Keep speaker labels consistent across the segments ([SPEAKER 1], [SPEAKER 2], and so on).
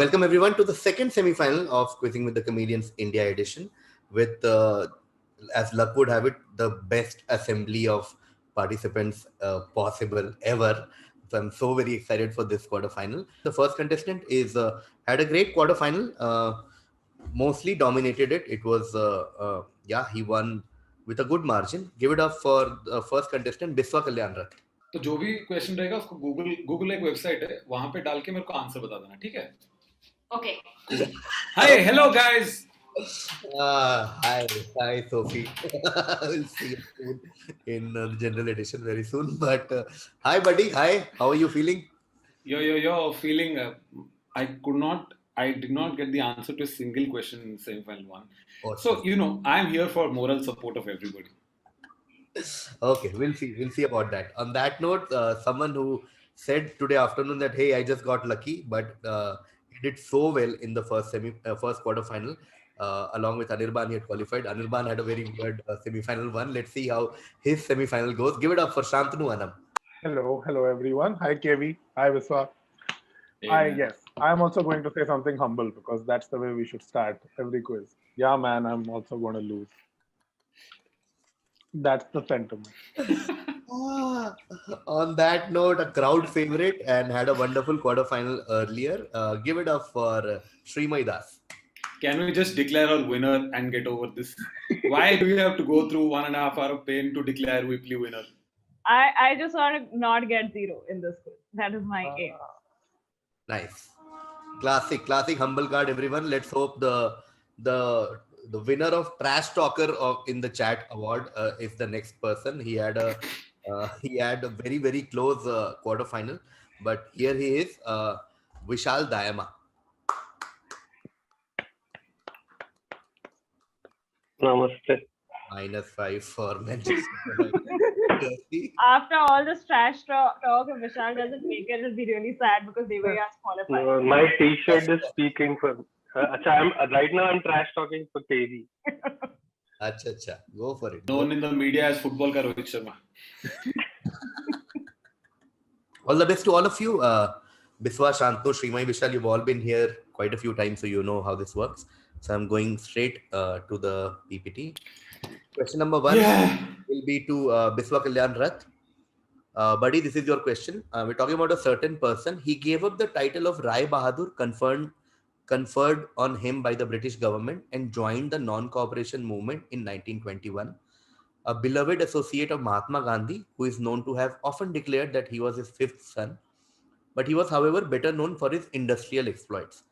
[SPEAKER 1] Welcome everyone to the second semi-final of Quizzing with the Comedians India edition with, as luck would have it, the best assembly of participants possible ever. So I'm so very excited for this quarterfinal. The first contestant is had a great quarterfinal, mostly dominated it. It was, he won with a good margin. Give it up for the first contestant, Biswa Kalyanrat.
[SPEAKER 2] तो जो भी question रहेगा उसको Google एक website है वहां पे डाल के मेरे को आंसर बता देना ठीक है okay hi hello guys
[SPEAKER 1] Hi Sophie. We'll see you soon in the general edition very soon. But hi buddy, hi, how are you feeling?
[SPEAKER 2] Yo feeling I did not get the answer to a single question in semi-final one. So I'm here for moral support of everybody.
[SPEAKER 1] Okay, we'll see about that. On that note, someone who said today afternoon that hey, I just got lucky, but he did so well in the first quarter final. Along with Anirban, he had qualified. Anirban had a very weird semi-final one. Let's see how his semi-final goes. Give it up for Shantanu Anam.
[SPEAKER 3] Hello everyone. Hi KV. Hi Biswa. Yes, I'm also going to say something humble because that's the way we should start every quiz. Yeah, man, I'm also going to lose. That's the sentiment.
[SPEAKER 1] On that note, a crowd favorite and had a wonderful quarterfinal earlier. Give it up for Shreemayee Das.
[SPEAKER 2] Can we just declare our winner and get over this? Why do we have to go through 1.5 hours of pain to declare weekly winner?
[SPEAKER 4] I just want to not get zero in this quiz. That is my aim.
[SPEAKER 1] Nice. Classic humble card, everyone. Let's hope the winner of Trash Talker in the chat award is the next person. He had a very, very close quarterfinal, but here he is, Vishal Dayama.
[SPEAKER 5] Namaste.
[SPEAKER 1] -5 for Manchester.
[SPEAKER 4] After all this trash talk, if Vishal doesn't make it, it'll be really sad because they were qualified.
[SPEAKER 5] My t-shirt is speaking for... right now I'm trash talking for KV.
[SPEAKER 1] Acha. Go for it.
[SPEAKER 2] Known in the media as football ka Rohit Sharma.
[SPEAKER 1] All the best to all of you. Biswa, Shantanu, Shreemayee, Vishal, you've all been here quite a few times, so you know how this works. So I'm going straight to the PPT. Question number 1 will be to Biswa Kalyanrat. Buddy, this is your question. We're talking about a certain person. He gave up the title of Rai Bahadur conferred on him by the British government and joined the non-cooperation movement in 1921. A beloved associate of Mahatma Gandhi, who is known to have often declared that he was his fifth son, but he was, however, better known for his industrial exploits.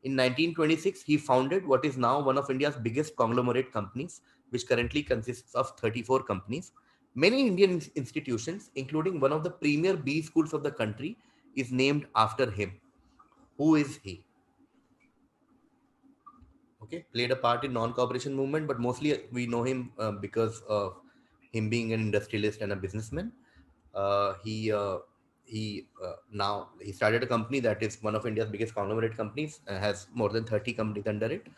[SPEAKER 1] In 1926, he founded what is now one of India's biggest conglomerate companies, which currently consists of 34 companies. Many Indian institutions, including one of the premier B schools of the country, is named after him. Who is he? Okay, played a part in non-cooperation movement, but mostly we know him because of him being an industrialist and a businessman. He started a company that is one of India's biggest conglomerate companies, has more than 30 companies under it.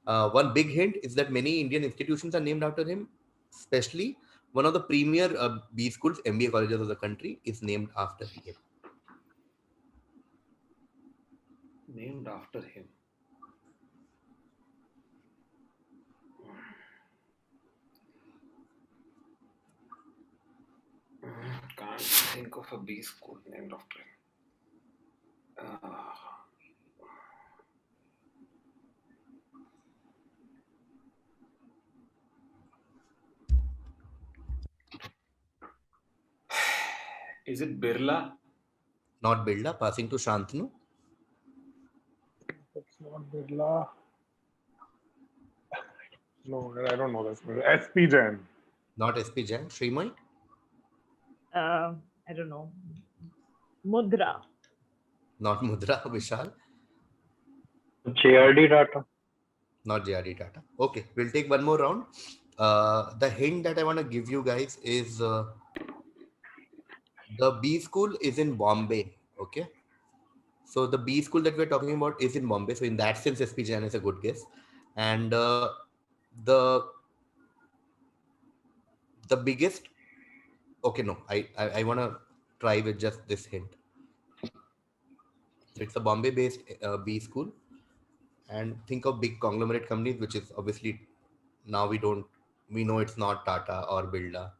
[SPEAKER 1] One big hint is that many Indian institutions are named after him, especially one of the premier B schools, MBA colleges of the country is named after him.
[SPEAKER 2] Named after him. Can't think of a B school named after him. Is it Birla?
[SPEAKER 1] Not Birla. Passing to Shantanu.
[SPEAKER 3] It's not Birla. No, I don't know this. SP Jain.
[SPEAKER 1] Not SP Jain. Shreemayee?
[SPEAKER 4] I don't know. Mudra.
[SPEAKER 1] Not Mudra. Vishal?
[SPEAKER 5] JRD Tata.
[SPEAKER 1] Not JRD Tata. Okay, we'll take one more round. The hint that I want to give you guys is the B school is in Bombay. Okay. So the B school that we're talking about is in Bombay. So in that sense, SP Jain is a good guess. And the biggest... Okay, no, I want to try with just this hint. So it's a Bombay-based B school. and think of big conglomerate companies, which is obviously now we know it's not Tata or Birla.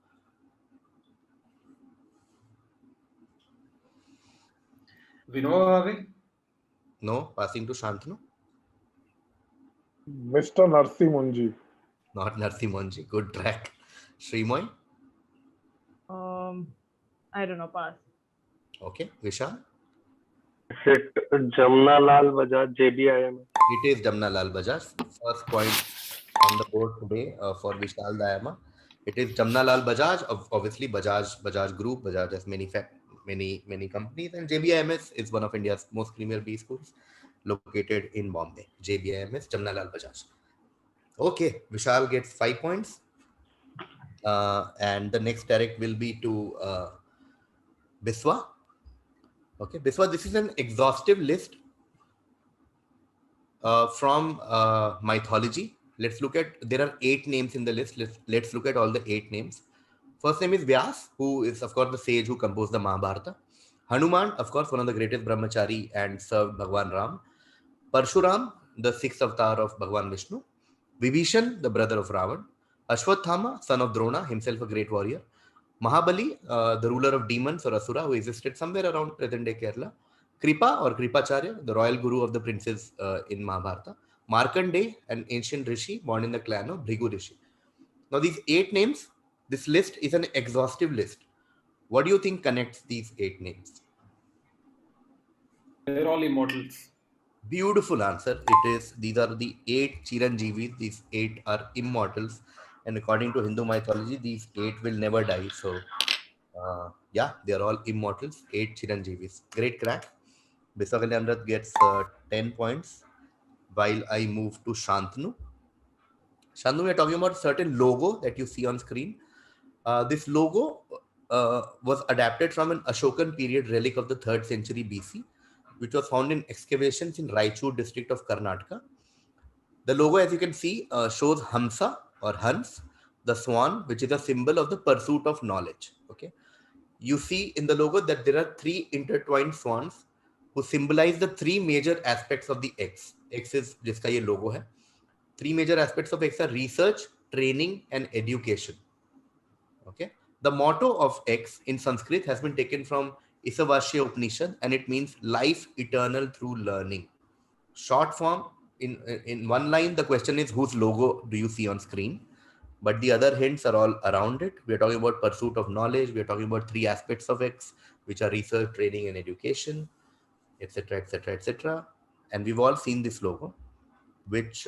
[SPEAKER 2] Vinova,
[SPEAKER 1] No, passing to Shantanu.
[SPEAKER 3] Mr. Narsimunji.
[SPEAKER 1] Not Narsimonji. Good track. Shreemayee.
[SPEAKER 4] I don't know. Pass.
[SPEAKER 1] Okay. Vishal.
[SPEAKER 5] Is it Jamna Lal Bajaj JBIM?
[SPEAKER 1] It is Jamna Lal Bajaj. First point on the board today for Vishal Dayama. It is Jamna Lal Bajaj. Obviously, Bajaj Group. Bajaj has many companies, and JBIMS is one of India's most premier B schools, located in Bombay. JBIMS, Jamna Lal Bajaj. Okay, Vishal gets 5 points, and the next direct will be to Biswa. Okay, Biswa, this is an exhaustive list from mythology. Let's look at, there are 8 names in the list. Let's look at all the 8 names. First name is Vyas, who is of course the sage who composed the Mahabharata. Hanuman, of course, one of the greatest brahmachari and served Bhagwan Ram. Parshuram, the 6th avatar of Bhagwan Vishnu. Vibhishan, the brother of Ravan. Ashwathama, son of Drona, himself a great warrior. Mahabali, the ruler of demons or Asura, who existed somewhere around present-day Kerala. Kripa or Kripacharya, the royal guru of the princes in Mahabharata. Markandeya, an ancient rishi born in the clan of Bhrigu Rishi. Now, these 8 names, this list is an exhaustive list. What do you think connects these 8 names?
[SPEAKER 2] They're all immortals.
[SPEAKER 1] Beautiful answer. These are the 8 Chiranjeevis. These 8 are immortals. And according to Hindu mythology, these 8 will never die. So, yeah, they are all immortals. 8 Chiranjeevis. Great crack. Biswa Kalyanrat gets 10 points, while I move to Shantanu. Shantanu, we are talking about a certain logo that you see on screen. This logo was adapted from an Ashokan period relic of the 3rd century BC, which was found in excavations in Raichur district of Karnataka. The logo, as you can see, shows Hamsa or Hans, the swan, which is a symbol of the pursuit of knowledge. Okay, you see in the logo that there are 3 intertwined swans who symbolize the 3 major aspects of the X. X is jiska ye logo hai. 3 major aspects of X are research, training, and education. Okay, the motto of X in Sanskrit has been taken from Isavasya Upanishad, and it means life eternal through learning. Short form, in one line, the question is whose logo do you see on screen? But the other hints are all around it. We are talking about pursuit of knowledge. We are talking about 3 aspects of X, which are research, training, and education, etc., etc., etc. And we've all seen this logo. Which,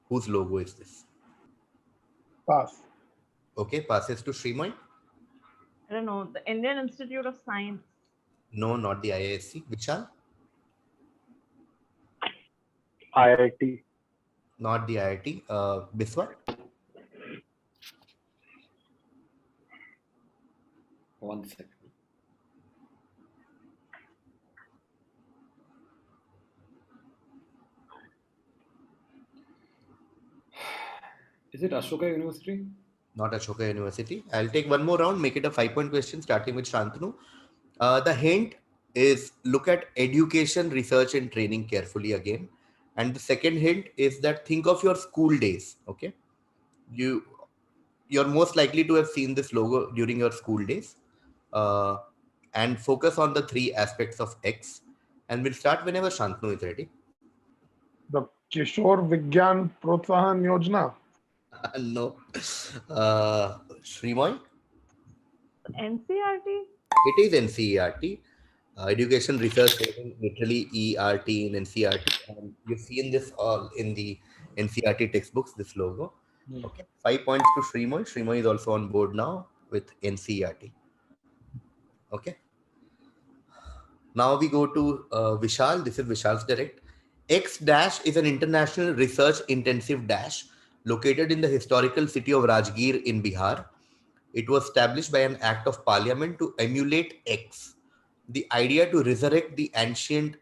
[SPEAKER 1] whose logo is this?
[SPEAKER 3] Pass.
[SPEAKER 1] Okay, passes to Shreemayee.
[SPEAKER 4] I don't know. The Indian Institute of Science.
[SPEAKER 1] No, not the IISc. Vishal?
[SPEAKER 5] IIT.
[SPEAKER 1] Not the IIT. Biswa?
[SPEAKER 2] One second. Is it Ashoka University?
[SPEAKER 1] Not Ashoka University. I'll take one more round, make it a 5-point question, starting with Shantanu. The hint is look at education, research, and training carefully again. And the second hint is that think of your school days. Okay, you're most likely to have seen this logo during your school days, and focus on the 3 aspects of X. And we'll start whenever Shantanu is ready.
[SPEAKER 3] The Kishore Vigyan Protsahan Yojana.
[SPEAKER 1] No. Shreemayee?
[SPEAKER 4] NCRT?
[SPEAKER 1] It is NCERT. Education Research Training, literally ERT in NCERT. And you've seen this all in the NCERT textbooks, this logo. Okay. 5 points to Shreemayee. Shreemayee is also on board now with NCERT. Okay. Now we go to Vishal. This is Vishal's direct. X dash is an international research intensive dash located in the historical city of Rajgir in Bihar. It was established by an act of parliament to emulate X. The idea to resurrect the ancient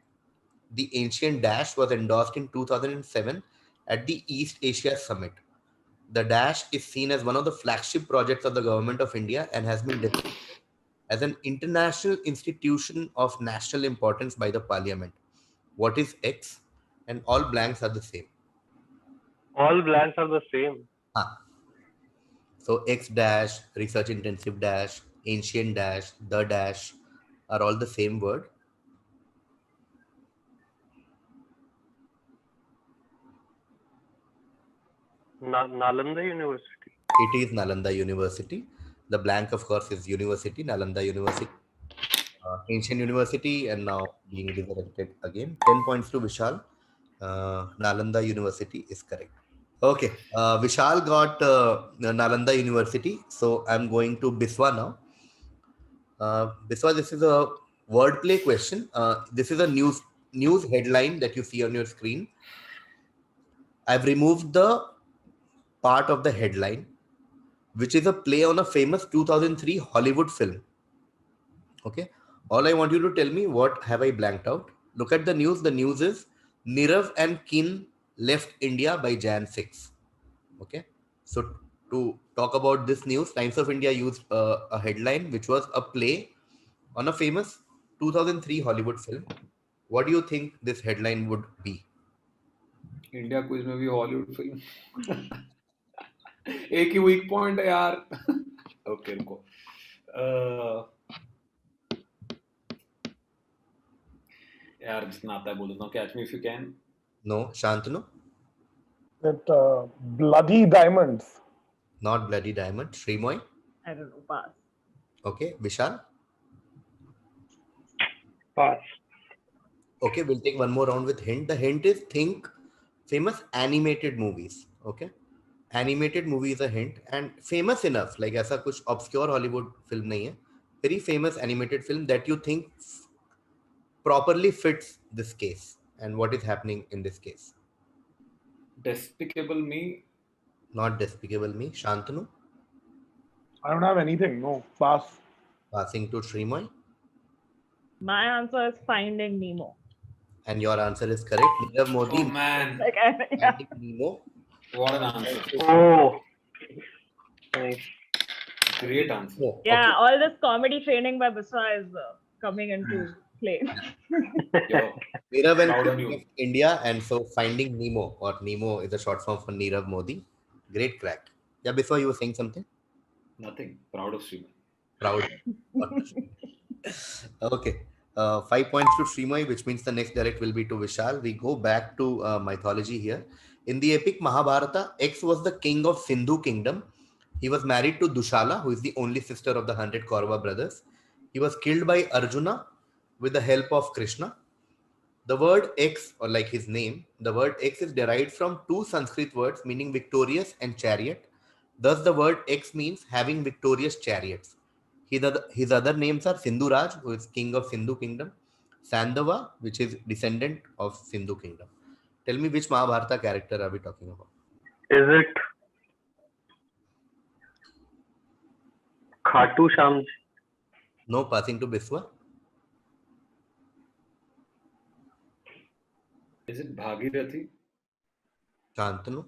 [SPEAKER 1] dash was endorsed in 2007 at the East Asia Summit. The dash is seen as one of the flagship projects of the government of India and has been designated as an international institution of national importance by the parliament. What is X? and all blanks are the same.
[SPEAKER 5] All blanks are the same.
[SPEAKER 1] So X dash, research intensive dash, ancient dash, the dash are all the same word.
[SPEAKER 5] Nalanda University.
[SPEAKER 1] It is Nalanda University. The blank, of course, is University, Nalanda University. Ancient University, and now being resurrected again. 10 points to Vishal. Nalanda University is correct. Okay, Vishal got Nalanda University. So I'm going to Biswa now. Biswa, this is a wordplay question. This is a news headline that you see on your screen. I've removed the part of the headline, which is a play on a famous 2003 Hollywood film. Okay. All I want you to tell me, what have I blanked out? Look at the news. The news is Nirav and Kin left India by Jan 6. Okay. So to talk about this news, Times of India used a headline, which was a play on a famous 2003 Hollywood film. What do you think this headline would be?
[SPEAKER 2] India quiz में भी Hollywood film एक ही weak point है यार okay रुको यार जितना आता है बोल देता हूँ catch me if you can
[SPEAKER 1] No, Shantanu?
[SPEAKER 3] That Bloody Diamonds.
[SPEAKER 1] Not Bloody Diamond. Shreemayee?
[SPEAKER 4] I don't know. Pass.
[SPEAKER 1] Okay. Vishal?
[SPEAKER 5] Pass.
[SPEAKER 1] Okay, we'll take one more round with hint. The hint is think famous animated movies. Okay, animated movie is a hint, and famous enough, like ऐसा कुछ obscure Hollywood film नहीं है. Very famous animated film that you think properly fits this case and what is happening in this case.
[SPEAKER 2] Despicable Me.
[SPEAKER 1] Not Despicable Me. Shantanu?
[SPEAKER 3] I don't have anything. No, pass.
[SPEAKER 1] Passing to Shreemayee.
[SPEAKER 4] My answer is Finding Nemo.
[SPEAKER 1] And your answer is correct. Nirav Modi.
[SPEAKER 2] Oh man.
[SPEAKER 4] Like,
[SPEAKER 1] Finding Nemo.
[SPEAKER 2] What an answer.
[SPEAKER 5] Oh. Nice.
[SPEAKER 2] Great answer.
[SPEAKER 1] Oh,
[SPEAKER 4] yeah,
[SPEAKER 1] okay.
[SPEAKER 4] all this comedy training by Biswa is coming into play.
[SPEAKER 2] Yo,
[SPEAKER 1] Nirav and
[SPEAKER 2] proud of
[SPEAKER 1] King
[SPEAKER 2] you.
[SPEAKER 1] of India, and so Finding Nemo, or Nemo is a short form for Nirav Modi. Great crack. Yeah, before you were saying something?
[SPEAKER 2] Nothing. Proud of Shreemayee.
[SPEAKER 1] Proud. Okay. 5 points to Shreemayee, which means the next direct will be to Vishal. We go back to mythology here. In the epic Mahabharata, X was the king of Sindhu kingdom. He was married to Dushala, who is the only sister of the 100 Kaurava brothers. He was killed by Arjuna with the help of Krishna. The word X, or like his name, the word X is derived from two Sanskrit words meaning victorious and chariot. Thus, the word X means having victorious chariots. His other names are Sindhuraj, who is king of Sindhu kingdom, Sandava, which is descendant of Sindhu kingdom. Tell me, which Mahabharata character are we talking about?
[SPEAKER 5] Is it Khatu Shyam?
[SPEAKER 1] No, passing to Biswa.
[SPEAKER 2] Is it Bhagirathi?
[SPEAKER 1] Shantanu.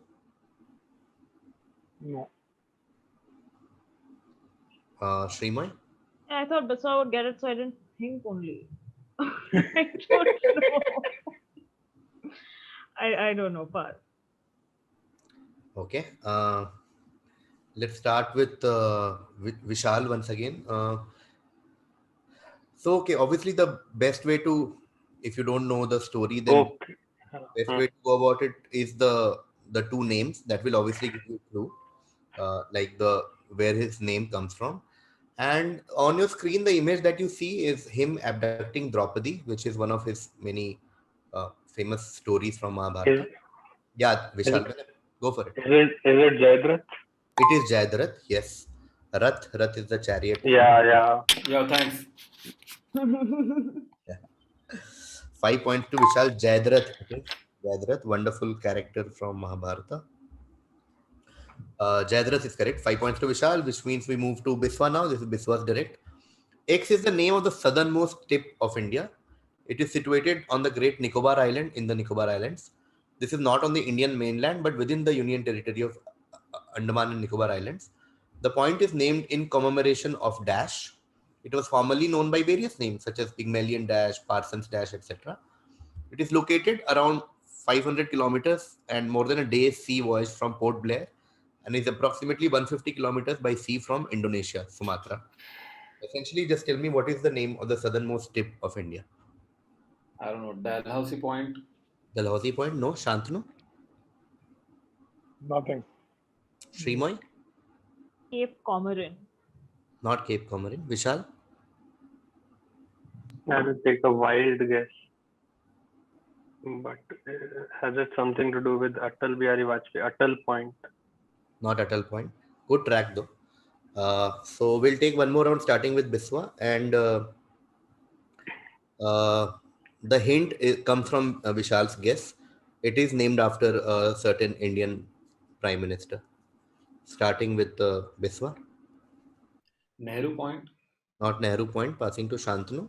[SPEAKER 3] No.
[SPEAKER 1] Shreemayee.
[SPEAKER 4] I thought Biswa would get it, so I didn't think only. I don't know. I don't know. Pass.
[SPEAKER 1] Okay. Let's start with Vishal once again. So, okay, obviously the best way to, if you don't know the story, then
[SPEAKER 5] Okay.
[SPEAKER 1] best way to go about it is the two names that will obviously give you a clue, like where his name comes from. And on your screen, the image that you see is him abducting Draupadi, which is one of his many famous stories from Mahabharata. Yeah, Vishal, go for it.
[SPEAKER 5] Is it Jayadratha?
[SPEAKER 1] It is Jayadratha, yes. Rath is the chariot.
[SPEAKER 5] Yeah.
[SPEAKER 2] Yeah, thanks.
[SPEAKER 1] 5 points to Vishal. Jayadratha, okay. Jayadratha, wonderful character from Mahabharata. Jayadratha is correct. 5 points to Vishal, which means we move to Biswa now. This is Biswa's direct. X is the name of the southernmost tip of India. It is situated on the Great Nicobar Island in the Nicobar Islands. This is not on the Indian mainland, but within the Union Territory of Andaman and Nicobar Islands. The point is named in commemoration of Dash. It was formerly known by various names such as Pygmalion Dash, Parsons Dash, etc. It is located around 500 kilometers and more than a day's sea voyage from Port Blair, and is approximately 150 kilometers by sea from Indonesia, Sumatra. Essentially, just tell me what is the name of the southernmost tip of India?
[SPEAKER 2] I don't know. Dalhousie Point.
[SPEAKER 1] Dalhousie Point? No. Shantanu?
[SPEAKER 3] Nothing.
[SPEAKER 1] Shreemayee?
[SPEAKER 4] Cape Comorin.
[SPEAKER 1] Not Cape Comorin. Vishal?
[SPEAKER 5] I will take a wild guess. But has it something to do with Atal Bihari Vajpayee? Atal Point.
[SPEAKER 1] Not Atal Point. Good track though. So we'll take one more round starting with Biswa, and the hint comes from Vishal's guess. It is named after a certain Indian Prime Minister. Starting with Biswa.
[SPEAKER 2] Nehru Point.
[SPEAKER 1] Not Nehru Point. Passing to Shantanu.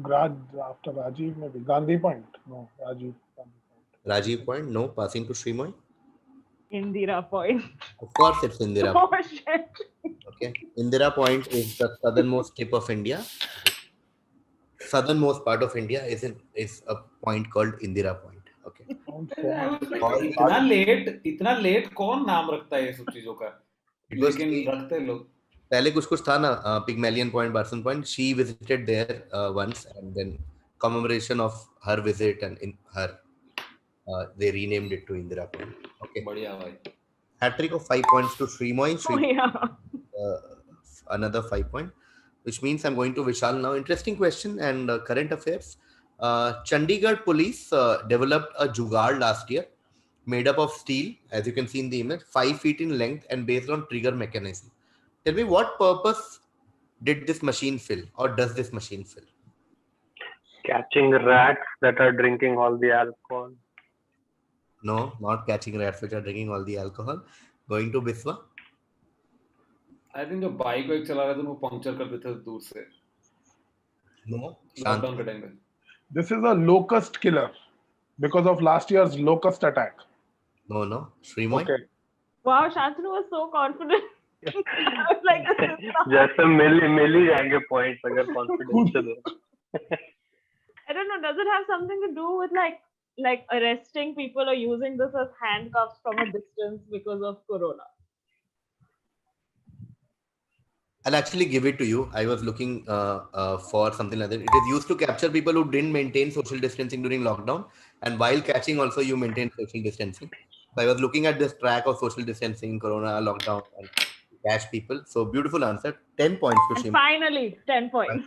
[SPEAKER 3] After Rajiv, maybe Gandhi Point. No, Rajiv.
[SPEAKER 1] Rajiv Point. No. Passing to Shreemayee.
[SPEAKER 4] Indira Point.
[SPEAKER 1] Of course, it's Indira.
[SPEAKER 4] Oh shit.
[SPEAKER 1] Okay. Indira Point is the southernmost tip of India. Southernmost part of India is a point called Indira Point. Okay.
[SPEAKER 2] इतना late कौन नाम रखता है ये सब चीजों का? लेकिन रखते लोग.
[SPEAKER 1] पहले कुछ था ना, Pygmalion Point, Barson Point. She visited there once, and then commemoration of her visit and in her, they renamed it to Indira Point. Okay.
[SPEAKER 2] बढ़िया भाई.
[SPEAKER 1] Hat-trick of 5 points to Shreemayee.
[SPEAKER 4] Oh yeah.
[SPEAKER 1] Another 5 point, which means I'm going to Vishal now. Interesting question and current affairs. Chandigarh police developed a jugaad last year made up of steel, as you can see in the image, 5 feet in length and based on trigger mechanism. Tell me, what purpose did this machine fill, or does this machine fill?
[SPEAKER 5] Catching rats that are drinking all the alcohol.
[SPEAKER 1] No, not catching rats which are drinking all the alcohol. Going to Biswa.
[SPEAKER 2] I think जो bike वाइक चला रहे थे वो puncture कर देते थे दूर से.
[SPEAKER 1] No.
[SPEAKER 2] लॉकडाउन के टाइम पे.
[SPEAKER 3] This is a locust killer because of last year's locust attack.
[SPEAKER 1] No. Shreemayee.
[SPEAKER 3] Okay.
[SPEAKER 4] Wow, Shantanu was so confident. I was like, this is not...
[SPEAKER 5] Just a milli जाएंगे points अगर confidence है.
[SPEAKER 4] I don't know. Does it have something to do with like arresting people or using this as handcuffs from a distance because of Corona?
[SPEAKER 1] I'll actually give it to you. I was looking for something like that. It is used to capture people who didn't maintain social distancing during lockdown, and while catching also you maintain social distancing. So I was looking at this track of social distancing, Corona, lockdown, and catch people. So beautiful answer. 10 points to Shreemayee.
[SPEAKER 4] Finally, 10 points.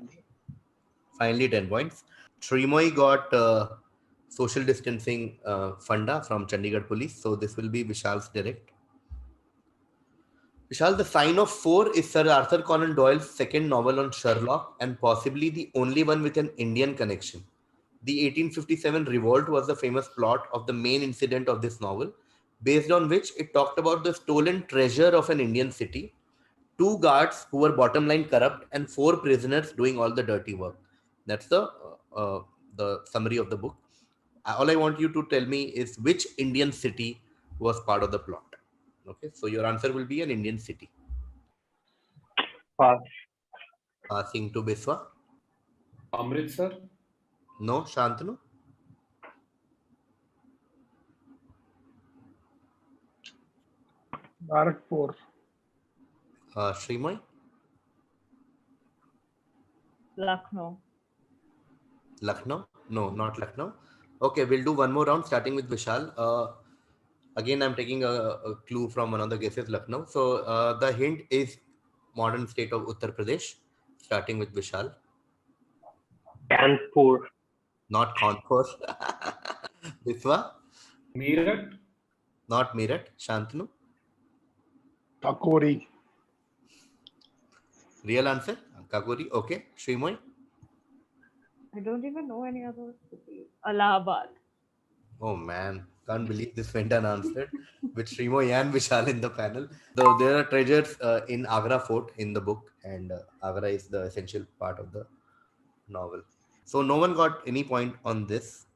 [SPEAKER 1] Finally 10 points. Shreemayee got social distancing funda from Chandigarh police. So this will be Vishal's direct. Vishal, The Sign of Four is Sir Arthur Conan Doyle's second novel on Sherlock and possibly the only one with an Indian connection. The 1857 revolt was the famous plot of the main incident of this novel, based on which it talked about the stolen treasure of an Indian city, 2 guards who were bottom line corrupt, and 4 prisoners doing all the dirty work. That's the summary of the book. All I want you to tell me is which Indian city was part of the plot. Okay, so your answer will be an Indian city.
[SPEAKER 5] Pass.
[SPEAKER 1] Passing to Biswa.
[SPEAKER 2] Amritsar.
[SPEAKER 1] No. Shantanu.
[SPEAKER 3] Barakpur.
[SPEAKER 1] Shreemayee.
[SPEAKER 4] Lucknow.
[SPEAKER 1] Lucknow. No, not Lucknow. Okay, we'll do one more round starting with Vishal. Again, I'm taking a clue from one of the guesses, Lucknow. So the hint is modern state of Uttar Pradesh, starting with Vishal.
[SPEAKER 5] Kanpur.
[SPEAKER 1] Not Kanpur. Biswa.
[SPEAKER 2] Meerut.
[SPEAKER 1] Not Meerut. Shantanu.
[SPEAKER 3] Kakori.
[SPEAKER 1] Real answer? Kakori. Okay. Shreemayee.
[SPEAKER 4] I don't even know any other cities. Allahabad.
[SPEAKER 1] Oh man, can't believe this went unanswered with Shreemayee and Vishal in the panel. Though there are treasures in Agra Fort in the book, and Agra is the essential part of the novel. So no one got any point on this.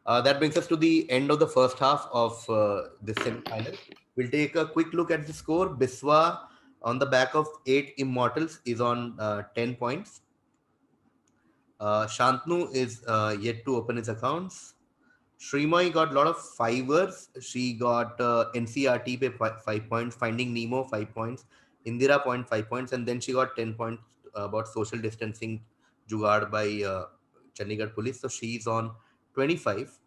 [SPEAKER 1] That brings us to the end of the first half of this semi-final. We'll take a quick look at the score. Biswa, on the back of 8 immortals, is on 10 points. Shantanu is yet to open his accounts. Shreemayee got a lot of fivers. She got NCRT pay 5 points, Finding Nemo 5 points, Indira point 5 points, and then she got 10 points about social distancing jugaad by Chandigarh police. So she's on 25.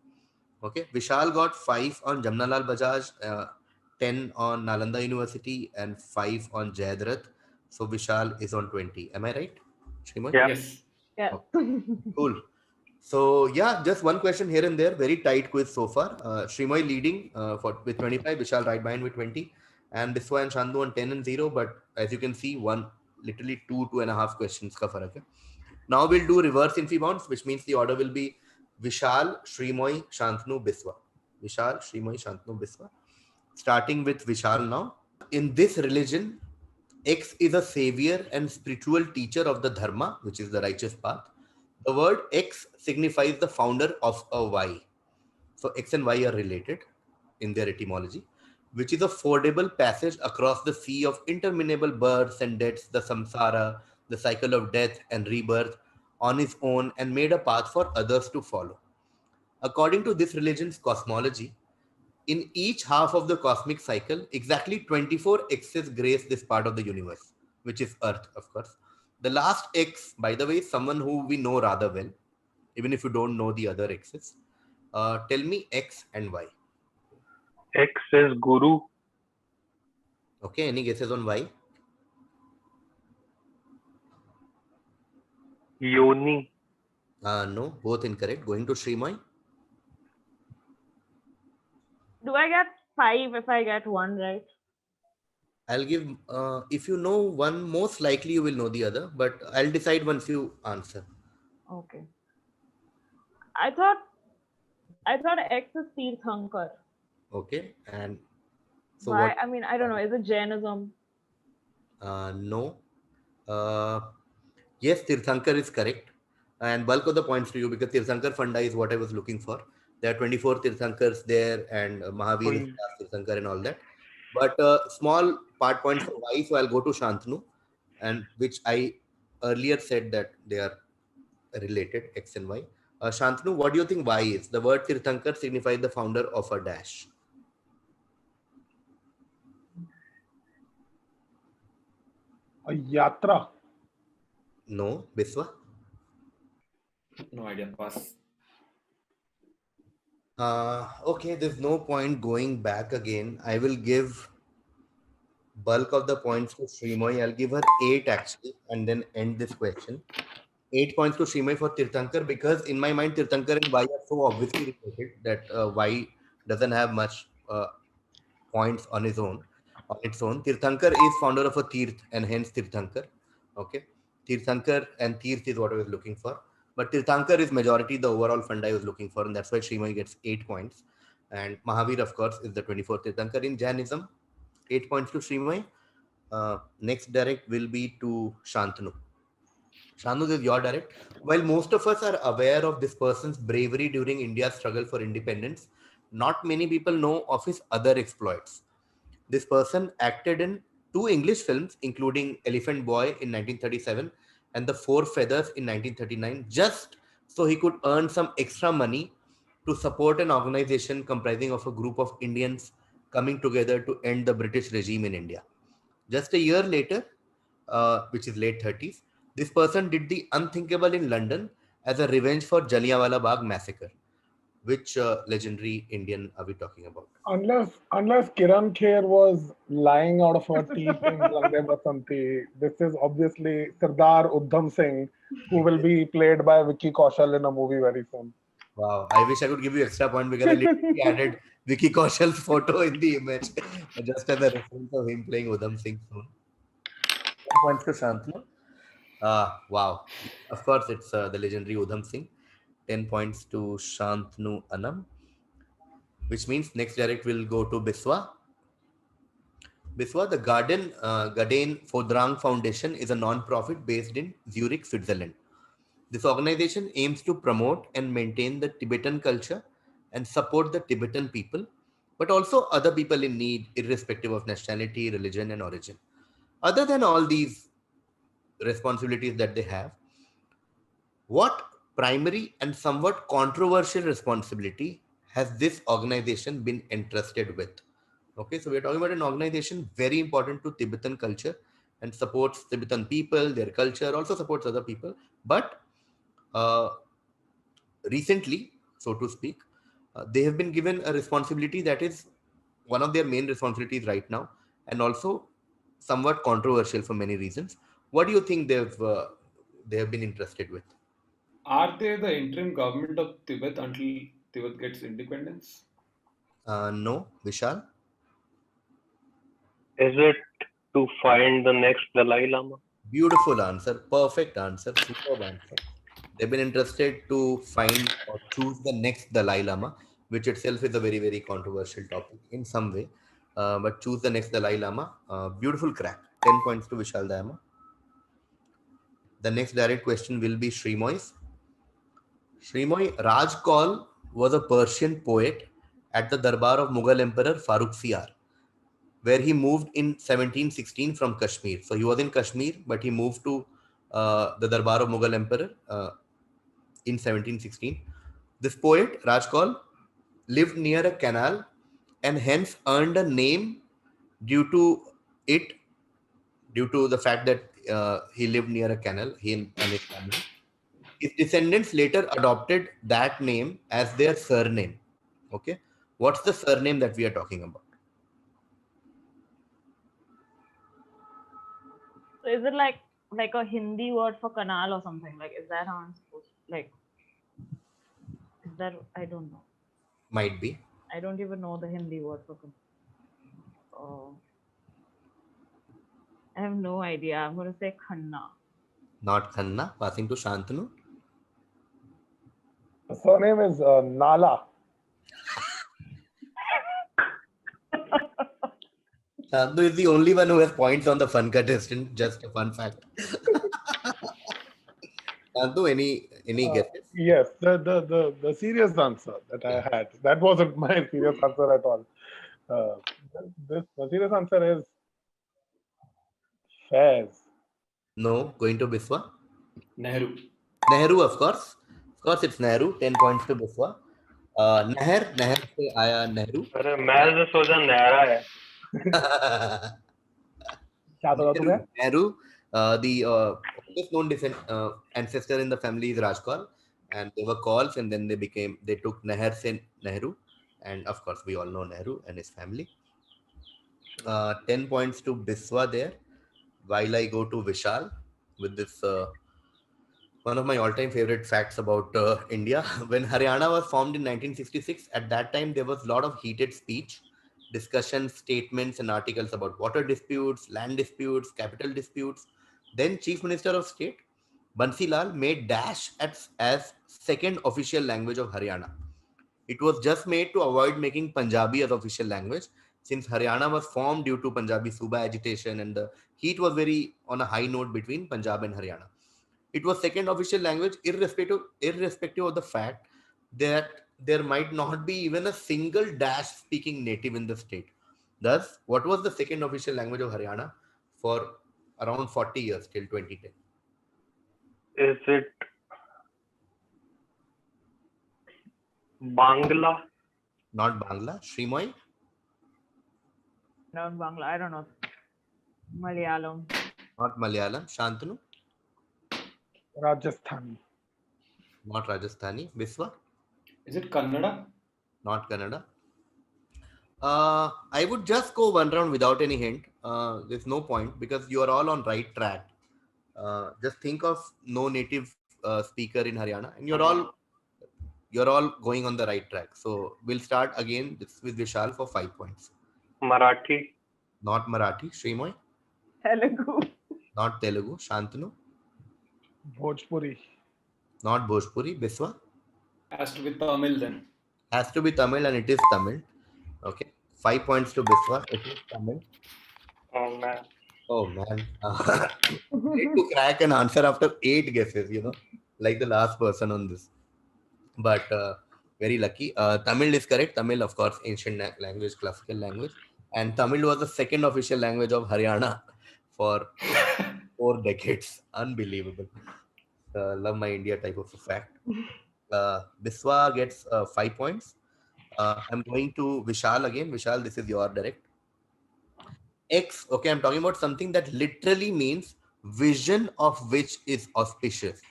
[SPEAKER 1] Okay, Vishal got 5 on Jamnalal Bajaj, 10 on Nalanda University, and 5 on Jayadrat. So Vishal is on 20. Am I right, Shreemayee?
[SPEAKER 5] Yeah.
[SPEAKER 2] Yes.
[SPEAKER 4] Yeah.
[SPEAKER 1] Cool. So yeah, just one question here and there. Very tight quiz so far. Shreemayee leading with 25, Vishal right behind with 20, and Biswa and Shantanu on 10 and 0. But as you can see, literally 2.5 questions ka farak hai. Now we'll do reverse infi bounds, which means the order will be Vishal, Shreemayee, Shantanu, Biswa. Vishal, Shreemayee, Shantanu, Biswa. Starting with Vishal now. In this religion, X is a savior and spiritual teacher of the Dharma, which is the righteous path. The word X signifies the founder of a Y. So X and Y are related in their etymology, which is a fordable passage across the sea of interminable births and deaths, the samsara, the cycle of death and rebirth, on his own, and made a path for others to follow. According to this religion's cosmology, in each half of the cosmic cycle, exactly 24 X's grace this part of the universe, which is Earth, of course. The last X, by the way, is someone who we know rather well, even if you don't know the other X's. Tell me X and Y.
[SPEAKER 5] X is Guru.
[SPEAKER 1] Okay, any guesses on Y?
[SPEAKER 5] Yoni.
[SPEAKER 1] No, both incorrect. Going to Shreemayee.
[SPEAKER 4] Do I get 5 if I get 1 right?
[SPEAKER 1] I'll give, if you know one, most likely you will know the other, but I'll decide once you answer.
[SPEAKER 4] Okay. I thought X is Tirthankar.
[SPEAKER 1] Okay, and so
[SPEAKER 4] Why?
[SPEAKER 1] what?
[SPEAKER 4] I mean, I don't know. Is it Jainism?
[SPEAKER 1] No. Yes, Tirthankar is correct. And bulk of the points to you because Tirthankar Funda is what I was looking for. There are 24 Tirthankars there and Mahavir is Tirthankar and all that. But small part points for Y, so I'll go to Shantanu, and which I earlier said that they are related, X and Y. Shantanu, what do you think Y is? The word Tirthankar signifies the founder of a dash.
[SPEAKER 3] A yatra.
[SPEAKER 1] No, Biswa?
[SPEAKER 2] No idea. Pass.
[SPEAKER 1] Okay, there's no point going back again. I will give bulk of the points to Shreemayee. I'll give her 8 actually, and then end this question. 8 points to Shreemayee for Tirthankar because in my mind, Tirthankar and Y are so obviously related that Y doesn't have much points on its own. Tirthankar is founder of a Tirth and hence Tirthankar. Okay, Tirthankar and Tirth is what I was looking for. But Tirthankar is majority, the overall fund I was looking for, and that's why Shreemayee gets 8 points. And Mahavir, of course, is the 24th Tirthankar in Jainism. 8 points to Shreemayee. Next direct will be to Shantanu. Shantanu, this is your direct. While most of us are aware of this person's bravery during India's struggle for independence, not many people know of his other exploits. This person acted in 2 English films, including Elephant Boy in 1937 and The Four Feathers in 1939, just so he could earn some extra money to support an organization comprising of a group of Indians coming together to end the British regime in India. Just a year later, which is late 30s, this person did the unthinkable in London as a revenge for Jallianwala Bagh massacre. Which legendary Indian are we talking about?
[SPEAKER 3] Unless Kiran Kher was lying out of her teeth in Rangde Basanti, this is obviously Sardar Udham Singh, who will be played by Vicky Kaushal in a movie very soon.
[SPEAKER 1] Wow, I wish I could give you extra point because I literally added Vicky Kaushal's photo in the image just as a reference of him playing Udham Singh soon. 10 points to Shantanu. Wow. Of course, it's the legendary Udham Singh. 10 points to Shantanu Anam. Which means next direct will go to Biswa. Biswa, the Gadain Fodrang Foundation is a non-profit based in Zurich, Switzerland. This organization aims to promote and maintain the Tibetan culture and support the Tibetan people, but also other people in need, irrespective of nationality, religion, and origin. Other than all these responsibilities that they have, What primary and somewhat controversial responsibility has this organization been entrusted with? Okay, so we're talking about an organization very important to Tibetan culture and supports Tibetan people, their culture, also supports other people. But uh, recently, so to speak, they have been given a responsibility that is one of their main responsibilities right now, and also somewhat controversial for many reasons. What do you think they have been entrusted with?
[SPEAKER 2] Are they the interim government of Tibet until Tibet gets independence?
[SPEAKER 1] No, Vishal.
[SPEAKER 5] Is it to find the next Dalai Lama?
[SPEAKER 1] Beautiful answer, perfect answer, superb answer. They've been interested to find or choose the next Dalai Lama, which itself is a very, very controversial topic in some way. But choose the next Dalai Lama. Beautiful crack. 10 points to Vishal Dayama. The next direct question will be Shreemayee. Shreemayee, Raj Kaul was a Persian poet at the Darbar of Mughal Emperor Farrukhsiyar, where he moved in 1716 from Kashmir. So he was in Kashmir, but he moved to the Darbar of Mughal Emperor in 1716. This poet, Raj Kaul, lived near a canal and hence earned a name due to it, due to the fact that he lived near a canal, he and his family. His descendants later adopted that name as their surname. Okay. What's the surname that we are talking about?
[SPEAKER 4] So is it like a Hindi word for canal or something? Like, is that how I'm supposed like? Is that I don't know.
[SPEAKER 1] Might be.
[SPEAKER 4] I don't even know the Hindi word for canal. I have no idea. I'm gonna say Khanna.
[SPEAKER 1] Not Khanna. Passing to Shantanu.
[SPEAKER 3] The surname is Nala.
[SPEAKER 1] Shantanu is the only one who has points on the fun contestant. Just a fun fact. Shantanu, any guesses?
[SPEAKER 3] Yes, the serious answer that I had, that wasn't my serious answer at all. The serious answer is Fairs.
[SPEAKER 1] No, going to Biswa.
[SPEAKER 2] Nehru.
[SPEAKER 1] Nehru, of course. Of course, it's Nehru. 10 points to Biswa. Nehar से आया Nehru.
[SPEAKER 5] अरे मैं तो सोचा नहरा है.
[SPEAKER 3] क्या बोला तुमने?
[SPEAKER 1] Nehru, the oldest known ancestor in the family is Rajkal, and they were Kauls, and then they took Nehar se Nehru, and of course we all know Nehru and his family. 10 points to Biswa there, while I go to Vishal with this one of my all-time favorite facts about India. When Haryana was formed in 1966, at that time there was a lot of heated speech, discussion, statements, and articles about water disputes, land disputes, capital disputes. Then Chief Minister of State Bansi Lal made Dash as second official language of Haryana. It was just made to avoid making Punjabi as official language, since Haryana was formed due to Punjabi Suba agitation and the heat was very on a high note between Punjab and Haryana. It was second official language irrespective of the fact that there might not be even a single Dash speaking native in the state. Thus, what was the second official language of Haryana for around 40 years till 2010?
[SPEAKER 5] Is it Bangla?
[SPEAKER 1] Not Bangla. Shreemayee?
[SPEAKER 4] Not Bangla. I don't know. Malayalam.
[SPEAKER 1] Not Malayalam. Shantanu?
[SPEAKER 3] Rajasthani.
[SPEAKER 1] Not Rajasthani. Biswa?
[SPEAKER 2] Is it Kannada?
[SPEAKER 1] Not Kannada. I would just go one round without any hint. There's no point because you are all on right track. Just think of no native speaker in Haryana, and you're all going on the right track. So we'll start again with Vishal for 5 points.
[SPEAKER 5] Marathi?
[SPEAKER 1] Not Marathi. Shreemayee?
[SPEAKER 4] Telugu.
[SPEAKER 1] Not Telugu. Shantanu?
[SPEAKER 3] Bhojpuri.
[SPEAKER 1] Not Bhojpuri. Biswa?
[SPEAKER 2] Has to be Tamil then.
[SPEAKER 1] Has to be Tamil, and it is Tamil. Okay. 5 points to Biswa. It is Tamil.
[SPEAKER 5] Oh man.
[SPEAKER 1] Oh man. Need to crack an answer after 8 guesses, like the last person on this. But very lucky. Tamil is correct. Tamil, of course, ancient language, classical language. And Tamil was the second official language of Haryana for 4 decades. Unbelievable. Love my India type of a fact. Biswa gets 5 points. I'm going to Vishal again. Vishal, this is your direct. X, okay, I'm talking about something that literally means vision of which is auspicious.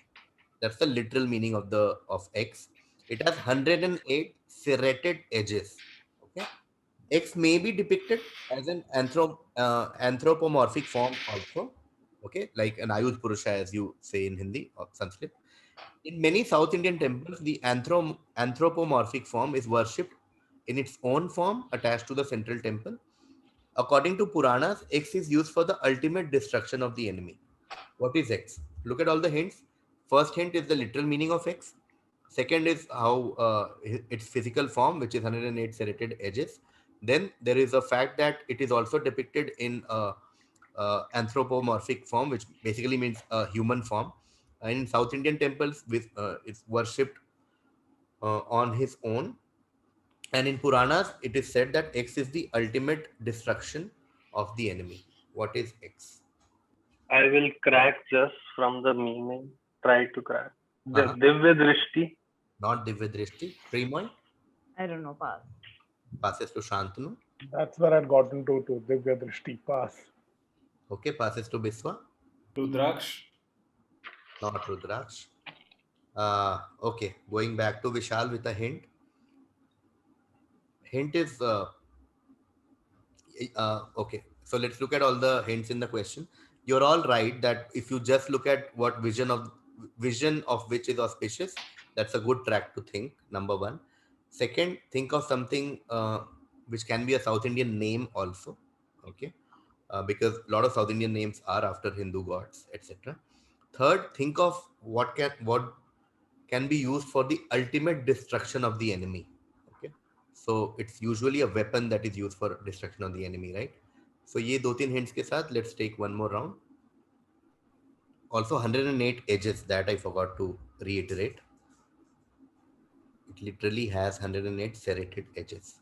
[SPEAKER 1] That's the literal meaning of the of X. It has 108 serrated edges. Okay. X may be depicted as an anthropomorphic form also. Okay, like an Ayush Purusha, as you say in Hindi or Sanskrit. In many South Indian temples, the anthropomorphic form is worshipped in its own form attached to the central temple. According to Puranas, X is used for the ultimate destruction of the enemy. What is X? Look at all the hints. First hint is the literal meaning of X. Second is how its physical form, which is 108 serrated edges. Then there is a fact that it is also depicted in anthropomorphic form, which basically means a human form. And in South Indian temples, with it's worshipped on his own. And in Puranas, it is said that X is the ultimate destruction of the enemy. What is X?
[SPEAKER 5] I will crack just from the meaning. Try to crack. The
[SPEAKER 1] Uh-huh.
[SPEAKER 5] Divya Drishti.
[SPEAKER 1] Not Divya Drishti. Premoy
[SPEAKER 4] I don't know. Pass.
[SPEAKER 1] passes to Shantanu.
[SPEAKER 3] That's where I'd gotten to Divya Drishti. Pass.
[SPEAKER 1] Okay, passes to Biswa.
[SPEAKER 2] Rudraksh.
[SPEAKER 1] Not Rudraksh. Okay, going back to Vishal with a hint. Hint is okay. So let's look at all the hints in the question. You're all right that if you just look at what vision of which is auspicious, that's a good track to think. Number one. Second, think of something which can be a South Indian name also. Okay, because a lot of South Indian names are after Hindu gods, etc. Third, think of what can be used for the ultimate destruction of the enemy. Okay, so it's usually a weapon that is used for destruction of the enemy, right? So ये दो तीन hints के साथ let's take one more round. Also 108 edges, that I forgot to reiterate. It literally has 108 serrated edges.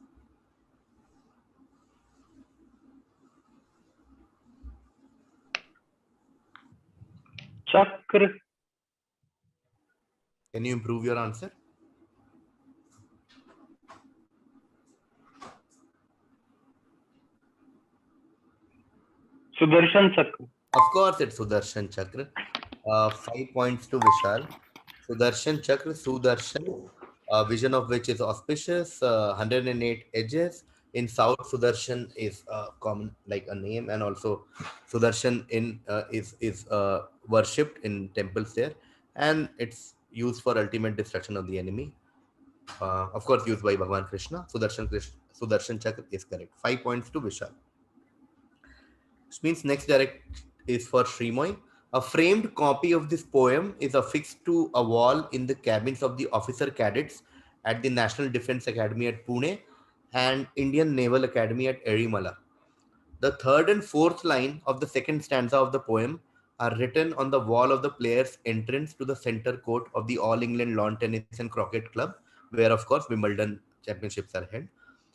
[SPEAKER 5] Chakra.
[SPEAKER 1] Can you improve your answer?
[SPEAKER 5] Sudarshan Chakra.
[SPEAKER 1] Of course, it's Sudarshan Chakra. 5 points to Vishal. Sudarshan Chakra, Sudarshan, vision of which is auspicious, 108 edges. In South, Sudarshan is common, like a name, and also Sudarshan is worshipped in temples there, and it's used for ultimate destruction of the enemy. Of course, used by Bhagwan Krishna. Sudarshan Chakra is correct. 5 points to Vishal. Which means next direct is for Shreemayee. A framed copy of this poem is affixed to a wall in the cabins of the officer cadets at the National Defence Academy at Pune and Indian Naval Academy at Erimala. The third and fourth line of the second stanza of the poem are written on the wall of the player's entrance to the center court of the All England Lawn Tennis and Croquet Club, where of course Wimbledon championships are held.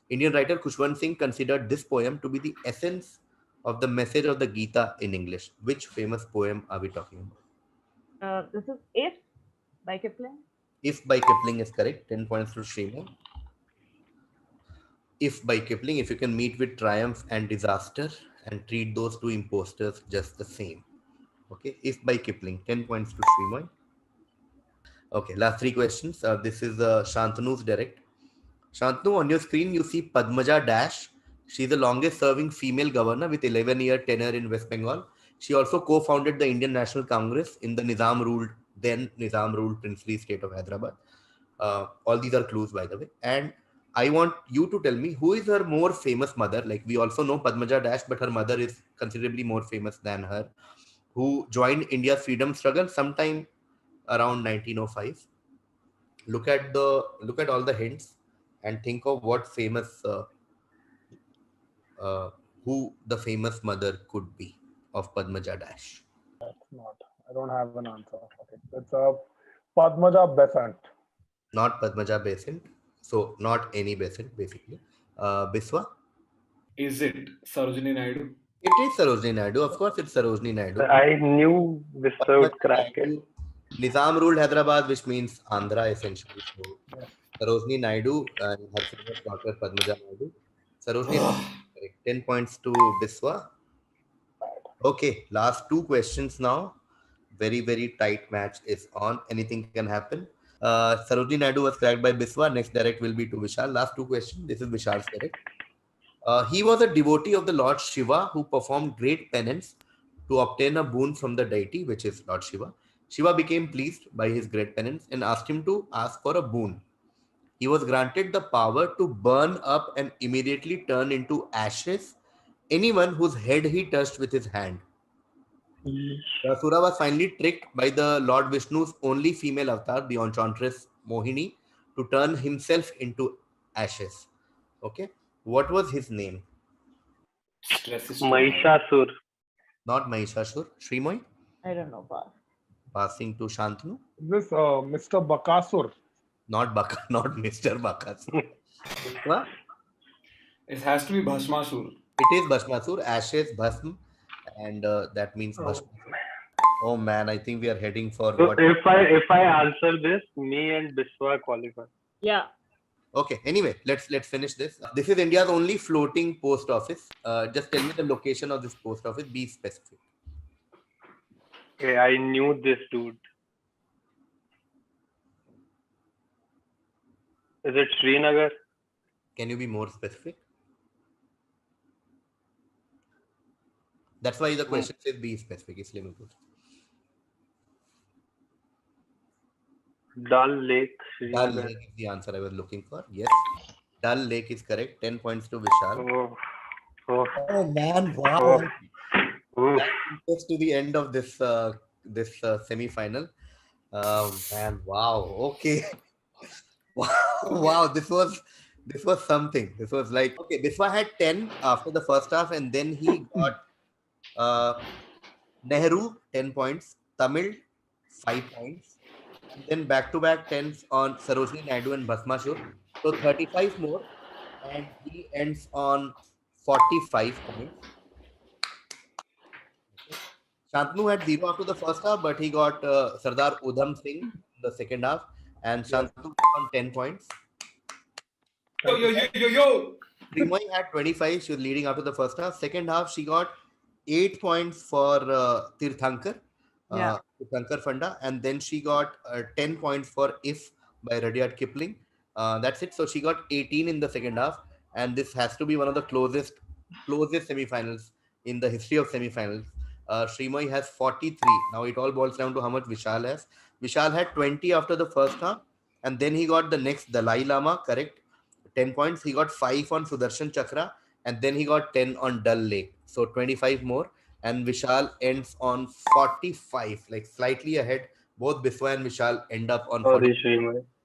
[SPEAKER 1] Indian writer Kushwant Singh considered this poem to be the essence of the message of the Gita in English. Which famous poem are we talking about?
[SPEAKER 4] This is If by Kipling.
[SPEAKER 1] If by Kipling is correct. 10 points to Shreemayee. If by Kipling, if you can meet with triumph and disaster and treat those two imposters just the same. Okay, if by Kipling, 10 points to Shreemayee. Okay, last three questions. This is Shantanu's direct. Shantanu, on your screen, you see Padmaja Dash. She's the longest serving female governor with 11-year tenure in West Bengal. She also co-founded the Indian National Congress in the then Nizam ruled princely state of Hyderabad. All these are clues, by the way. And I want you to tell me who is her more famous mother. Like, we also know Padmaja Dash, but her mother is considerably more famous than her, who joined India's freedom struggle sometime around 1905. Look at all the hints and think of what famous who the famous mother could be of Padmaja Dash.
[SPEAKER 3] That's not. I don't have an answer. Okay. It's a Padmaja Besant.
[SPEAKER 1] Not Padmaja Besant. So not any Besant, basically. Biswa?
[SPEAKER 2] Is it Sarojini Naidu?
[SPEAKER 1] It is Sarojini Naidu. Of course, it's Sarojini Naidu.
[SPEAKER 5] I knew Biswa would crack it.
[SPEAKER 1] Nizam ruled Hyderabad, which means Andhra essentially. So Sarojini Naidu and her famous daughter Padmaja Naidu. Sarojini Naidu, correct. 10 points to Biswa. Okay, last two questions now. Very, very tight match is on. Anything can happen. Sarojini Naidu was cracked by Biswa. Next direct will be to Vishal. Last two questions. This is Vishal's direct. He was a devotee of the Lord Shiva who performed great penance to obtain a boon from the deity, which is Lord Shiva. Shiva became pleased by his great penance and asked him to ask for a boon. He was granted the power to burn up and immediately turn into ashes anyone whose head he touched with his hand. The Asura was finally tricked by the Lord Vishnu's only female avatar, the enchantress Mohini, to turn himself into ashes. Okay, what was his name?
[SPEAKER 2] Stress is too
[SPEAKER 5] Mahishasur.
[SPEAKER 1] Not Mahishasur. Shreemayee?
[SPEAKER 4] I don't know. Pass.
[SPEAKER 1] Passing to Shantanu.
[SPEAKER 3] This Mr. Bakasur.
[SPEAKER 1] Not Baka, not Mr. Bakasur. What?
[SPEAKER 2] It has to be Bhasmasur.
[SPEAKER 1] It is Bhasmasur, ashes, Bhasm, and that means Bhasmasur. Oh man, I think we are heading for
[SPEAKER 5] So
[SPEAKER 1] what?
[SPEAKER 5] if I answer this, me and Biswa qualify.
[SPEAKER 4] Yeah.
[SPEAKER 1] Okay, anyway, let's finish this. This is India's only floating post office. Just tell me the location of this post office. Be specific.
[SPEAKER 5] Okay, I knew this dude. Is it Srinagar?
[SPEAKER 1] Can you be more specific? That's why the question says be specific. इसलिए मैं पूछ
[SPEAKER 5] Dal Lake,
[SPEAKER 1] Dal
[SPEAKER 5] Srinagar.
[SPEAKER 1] Lake is the answer I was looking for. Yes, Dal Lake is correct. 10 points to Vishal.
[SPEAKER 5] Oh,
[SPEAKER 1] Man, wow!
[SPEAKER 5] oh.
[SPEAKER 1] That brings us to the end of this semi-final. Man, wow. Okay. Wow. This was something. This was like, okay, Biswa had 10 after the first half, and then he got Nehru 10 points, Tamil 5 points, and then back-to-back 10s on Sarojini Naidu and Bhasmasur. So 35 more, and he ends on 45 points. Shantanu had 0 after the first half, but he got Sardar Udham Singh in the second half, and Shantanu on 10 points.
[SPEAKER 2] Yo.
[SPEAKER 1] Shreemayee had 25. She was leading after the first half. Second half, she got 8 points for Tirthankar, Tirthankar Fanda, and then she got 10 points for If by Rudyard Kipling. That's it. So she got 18 in the second half, and this has to be one of the closest semifinals in the history of semifinals. Shreemayee has 43. Now it all boils down to how much Vishal has. Vishal had 20 after the first half, and then he got the next Dalai Lama, correct? 10 points. He got 5 on Sudarshan Chakra, and then he got 10 on Dal Lake. So 25 more, and Vishal ends on 45, like slightly ahead. Both Biswa and Vishal end up on 40,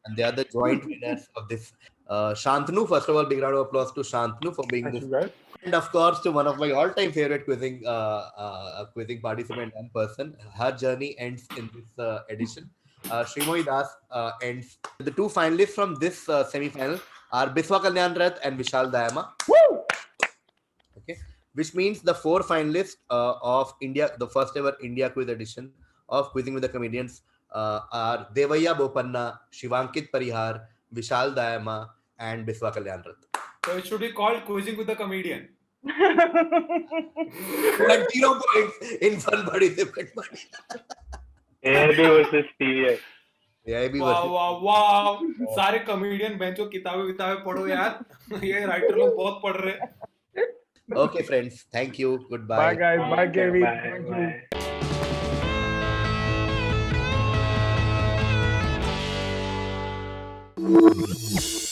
[SPEAKER 1] and they are the joint winners of this. Shantanu, first of all, big round of applause to Shantanu for being this. And of course, to one of my all-time favorite quizzing participant and person. Her journey ends in this edition. Shreemayee Das ends. The two finalists from this semi-final are Biswa Kalyanrath and Vishal Dayama. Woo! Okay, which means the 4 finalists of India, the first ever India quiz edition of Quizzing with the Comedians are Devaya Bopanna, Shivankit Parihar, Vishal Dayama, and Biswa Kalyanrath.
[SPEAKER 2] So it should be called Quizzing with the Comedian.
[SPEAKER 1] But 0 points in one participant.
[SPEAKER 5] AIB versus TVI.
[SPEAKER 2] वाह सारे comedian बेंचो किताबें पढ़ो यार ये writer लोग बहुत पढ़ रहे हैं.
[SPEAKER 1] Okay friends, thank you, goodbye.
[SPEAKER 3] Bye guys, bye KV. Thank you.